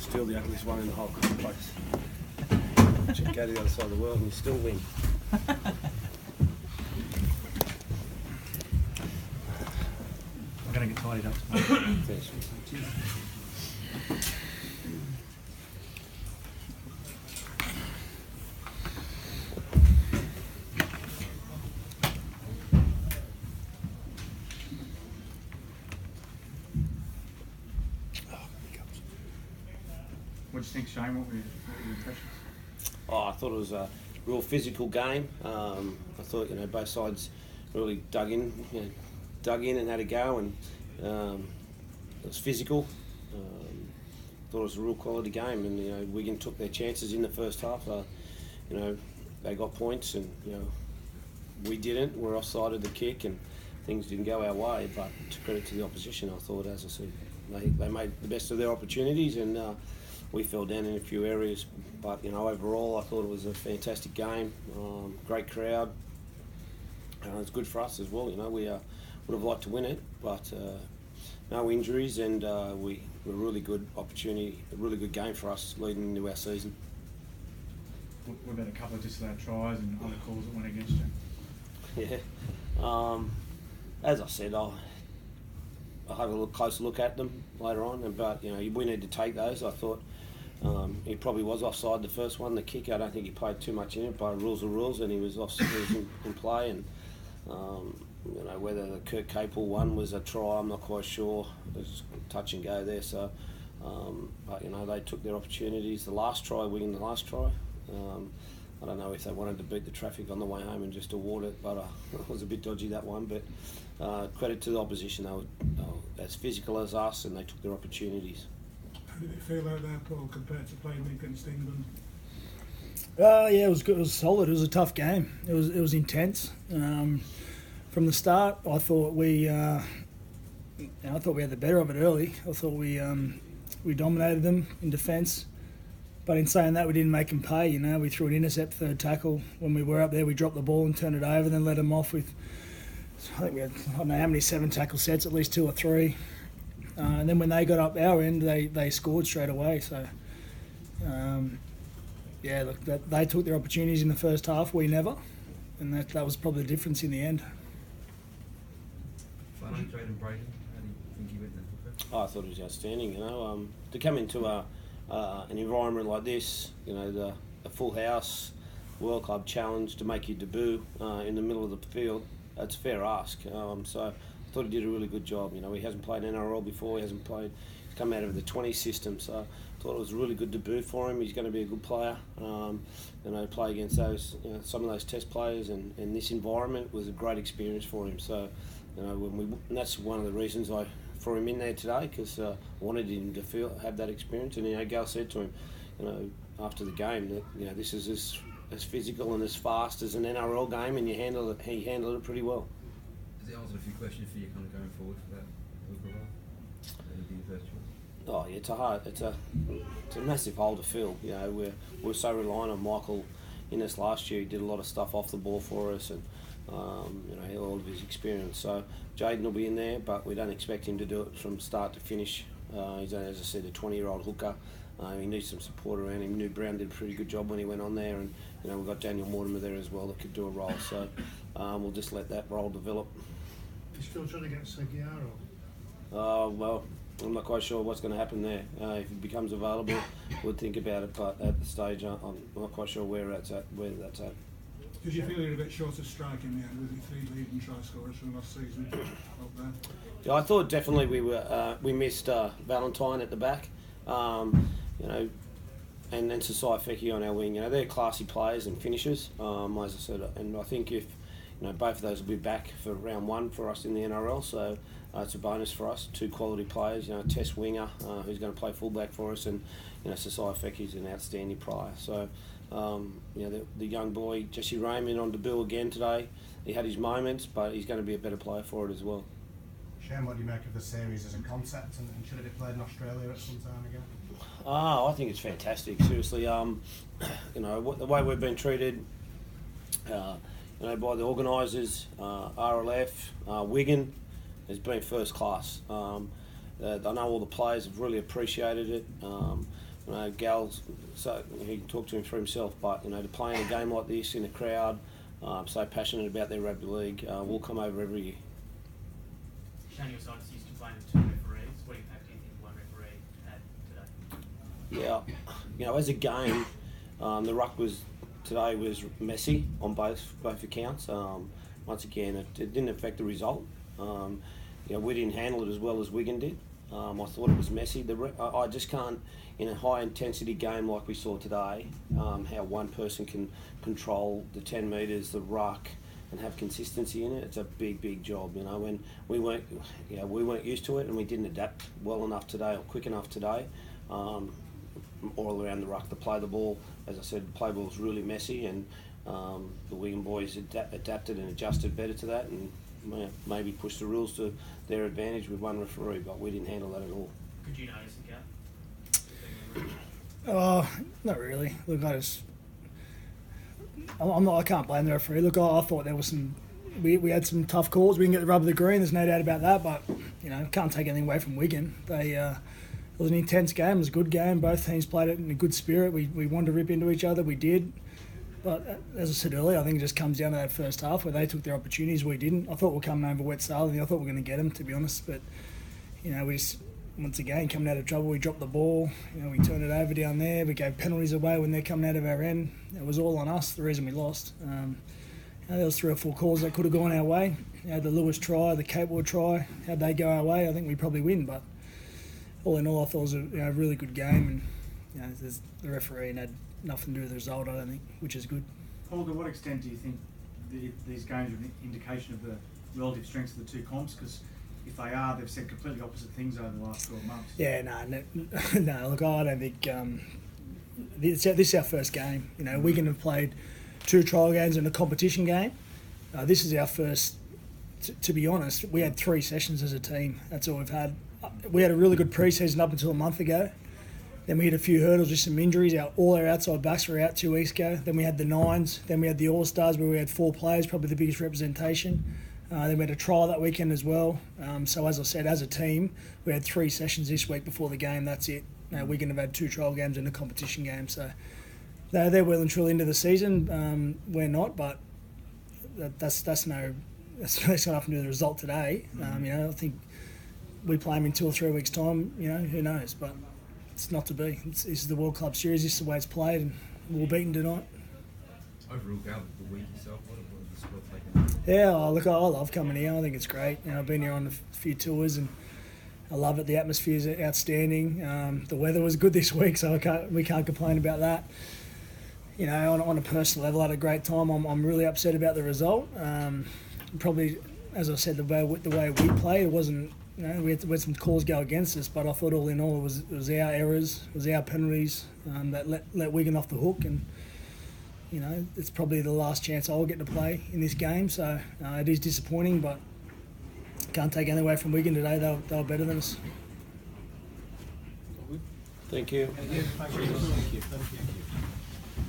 Still the ugliest one in the whole complex. Go to the other side of the world and you still win. I'm going to get tidied up tomorrow. Thanks. What do you think, Shane? What were your impressions? Oh, I thought it was a real physical game. I thought both sides really dug in and had a go, and it was physical. Thought it was a real quality game, and Wigan took their chances in the first half. They got points, and we didn't. We're offside of the kick, and things didn't go our way. But to credit to the opposition, I thought, as I said, they made the best of their opportunities, and we fell down in a few areas. But overall, I thought it was a fantastic game. Great crowd. It's good for us as well. We would have liked to win it, but no injuries, and we were a really good opportunity, a really good game for us leading into our season. What about a couple of disallowed tries and other calls that went against you? Yeah. As I said, I'll have a closer look at them later on, but we need to take those. I thought he probably was offside the first one, the kick. I don't think he played too much in it, but rules are rules, and he was offside in play. And whether the Kurt Capel one was a try, I'm not quite sure. It was touch and go there. So, but they took their opportunities. The last try, winning the last try. I don't know if they wanted to beat the traffic on the way home and just award it, but it was a bit dodgy, that one. But credit to the opposition, they were as physical as us, and they took their opportunities. How did it feel out there, Paul, compared to playing against England? Yeah, it was good. It was solid. It was a tough game. It was intense. From the start, I thought we had the better of it early. I thought we dominated them in defence. But in saying that, we didn't make them pay. We threw an intercept third tackle. When we were up there, we dropped the ball and turned it over, then let them off with, I think we had, I don't know how many 7 tackle sets, at least 2 or 3. And then when they got up our end, they scored straight away. So, they took their opportunities in the first half. We never. And that was probably the difference in the end. Jaden Brayden, how do you think he went there? I thought he was outstanding. To come into an environment like this, the full house World Club Challenge, to make your debut in the middle of the field, that's a fair ask. So I thought he did a really good job. He hasn't played NRL before. He's come out of the 20 system. So I thought it was a really good debut for him. He's going to be a good player. Play against those, some of those test players, and this environment was a great experience for him. So, and that's one of the reasons I threw him in there today, because I wanted him to have that experience. And Gal said to him, after the game, that this is as physical and as fast as an NRL game, and he handled it pretty well. Has it answered a few questions for you kind of going forward for that overall? Oh yeah, it's a massive hole to fill. We're so reliant on Michael in this last year. He did a lot of stuff off the ball for us, and all of his experience. So Jaden will be in there, but we don't expect him to do it from start to finish. He's, as I said, a 20-year-old hooker. He needs some support around him. New Brown did a pretty good job when he went on there, and we've got Daniel Mortimer there as well that could do a role. So we'll just let that role develop. You're still trying to get Seguiaro? Well, I'm not quite sure what's going to happen there. If he becomes available, we'll think about it. But at the stage, I'm not quite sure where that's at. Did you feel you were a bit short of strike in the end with your 3 leading try scorers from last season up there? Yeah, I thought definitely we missed Valentine at the back, and then Sasai Feki on our wing. They're classy players and finishers, as I said. And I think if both of those will be back for round 1 for us in the NRL, so it's a bonus for us. 2 quality players, Tess Winger, who's going to play fullback for us, and Sasai Feki's an outstanding player. So. The young boy, Jesse Raymond, on debut again today. He had his moments, but he's going to be a better player for it as well. Shane, what do you make of the series as a concept, and should it be played in Australia at some time again? I think it's fantastic, seriously. The way we've been treated, by the organisers, RLF, Wigan, has been first class. I know all the players have really appreciated it. Gal's, so he can talk to him for himself. But to play in a game like this in a crowd, so passionate about their rugby league, will come over every year. Shane, your side's used to playing with 2 referees. What impact do you think one referee had today? Yeah, as a game, the ruck today was messy on both accounts. Once again, it didn't affect the result. We didn't handle it as well as Wigan did. I thought it was messy. I just can't, in a high intensity game like we saw today, how one person can control the 10 metres, the ruck, and have consistency in it. It's a big job. When we weren't used to it, and we didn't adapt well enough today or quick enough today. All around the ruck to play the ball. As I said, the play ball was really messy, and the Wigan boys adapted and adjusted better to that, and maybe pushed the rules to their advantage with one referee, but we didn't handle that at all. Could you notice the gap? Oh, not really. Look, I can't blame the referee. Look, I thought there was we had some tough calls. We didn't get the rub of the green. There's no doubt about that. But can't take anything away from Wigan. It was an intense game. It was a good game. Both teams played it in a good spirit. We wanted to rip into each other. We did. But as I said earlier, I think it just comes down to that first half where they took their opportunities, we didn't. I thought we were coming over wet sail, and I thought we were going to get them, to be honest. But we just, once again, coming out of trouble, we dropped the ball. We turned it over down there. We gave penalties away when they're coming out of our end. It was all on us. The reason we lost. There was 3 or 4 calls that could have gone our way. The Lewis try, the Cape War try. How'd they go our way? I think we probably win. But all in all, I thought it was a really good game, and the referee had nothing to do with the result, I don't think, which is good. Paul, to what extent do you think these games are an indication of the relative strengths of the two comps? Because if they are, they've said completely opposite things over the last 12 months. Yeah, no. Look, I don't think this is our first game. Wigan have played 2 trial games and a competition game. This is our first. To be honest, we had 3 sessions as a team. That's all we've had. We had a really good pre-season up until a month ago. Then we hit a few hurdles, just some injuries. All our outside backs were out 2 weeks ago. Then we had the 9s. Then we had the All-Stars where we had 4 players, probably the biggest representation. Then we had a trial that weekend as well. So as I said, as a team, we had 3 sessions this week before the game. That's it. Wigan have had 2 trial games and a competition game. So they're well and truly into the season. We're not, but that's got nothing to do with the result today. I think we play them in 2 or 3 weeks' time. Who knows? But it's not to be. This is the World Club Series. This is the way it's played, and we were beaten tonight. Overall, Gal, the week yourself, what was the squad taking? Yeah, look, I love coming here. I think it's great. I've been here on a few tours, and I love it. The atmosphere's outstanding. The weather was good this week, so we can't complain about that. On a personal level, I had a great time. I'm really upset about the result. Probably, as I said, the way we played, it wasn't. We had some calls go against us, but I thought all in all it was our errors, it was our penalties that let Wigan off the hook, and it's probably the last chance I'll get to play in this game. So it is disappointing, but can't take anything away from Wigan today. They were better than us. Thank you. Thank you.